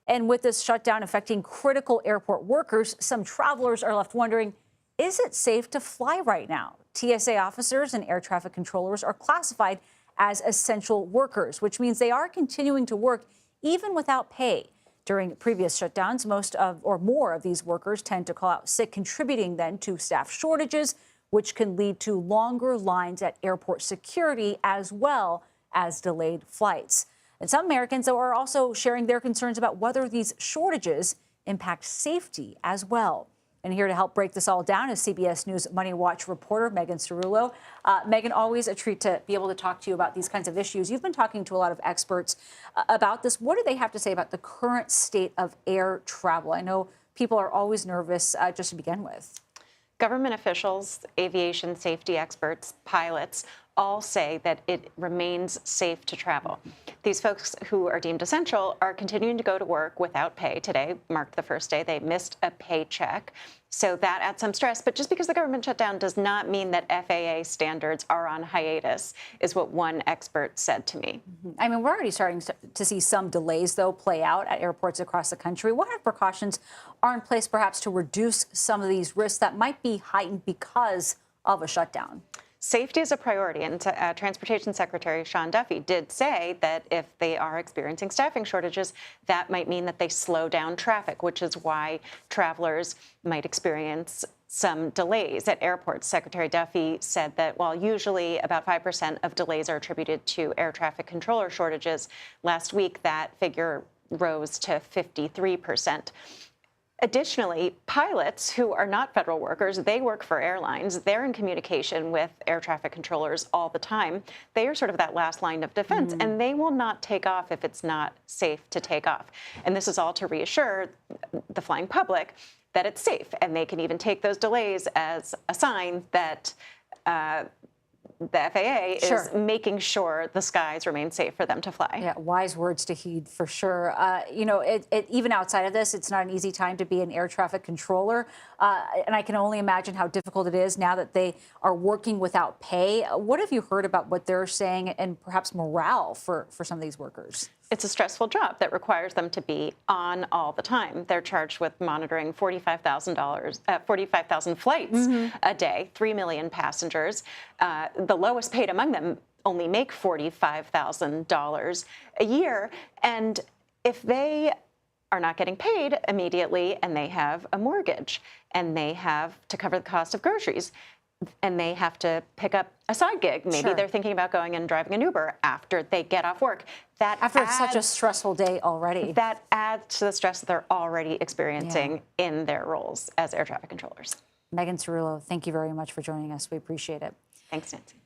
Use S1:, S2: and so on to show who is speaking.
S1: And with this shutdown affecting critical airport workers, some travelers are left wondering, is it safe to fly right now? TSA officers and air traffic controllers are classified as essential workers, which means they are continuing to work even without pay. During previous shutdowns, most of or more of these workers tend to call out sick, contributing then to staff shortages, which can lead to longer lines at airport security as well as delayed flights. And some Americans, though, are also sharing their concerns about whether these shortages impact safety as well. And here to help break this all down is CBS News MoneyWatch reporter Megan Cerullo. Megan, always a treat to be able to talk to you about these kinds of issues. You've been talking to a lot of experts about this. What do they have to say about the current state of air travel? I know people are always nervous just to begin with.
S2: Government officials, aviation safety experts, pilots all say that it remains safe to travel. These folks who are deemed essential are continuing to go to work without pay. Today marked the first day they missed a paycheck. So that adds some stress. But just because the government shut down does not mean that FAA standards are on hiatus, is what one expert said to me.
S1: I mean, we're already starting to see some delays, though, play out at airports across the country. What kind of precautions are in place, perhaps, to reduce some of these risks that might be heightened because of a shutdown?
S2: Safety is a priority, and Transportation Secretary Sean Duffy did say that if they are experiencing staffing shortages, that might mean that they slow down traffic, which is why travelers might experience some delays at airports. Secretary Duffy said that while usually about 5% of delays are attributed to air traffic controller shortages, last week that figure rose to 53%. Additionally, pilots who are not federal workers, they work for airlines. They're in communication with air traffic controllers all the time. They are sort of that last line of defense, and they will not take off if it's not safe to take off. And this is all to reassure the flying public that it's safe. And they can even take those delays as a sign that the FAA is making sure the skies remain safe for them to fly.
S1: Yeah, wise words to heed for sure. You know, even outside of this, it's not an easy time to be an air traffic controller. And I can only imagine how difficult it is now that they are working without pay. What have you heard about what they're saying and perhaps morale for some of these workers?
S2: It's a stressful job that requires them to be on all the time. They're charged with monitoring 45,000 flights a day, 3 million passengers. The lowest paid among them only make $45,000 a year. And if they are not getting paid immediately and they have a mortgage and they have to cover the cost of groceries, and they have to pick up a side gig. Maybe they're thinking about going and driving an Uber after they get off work.
S1: After such a stressful day already.
S2: That adds to the stress that they're already experiencing in their roles as air traffic controllers.
S1: Megan Cerullo, thank you very much for joining us. We appreciate it.
S2: Thanks, Nancy.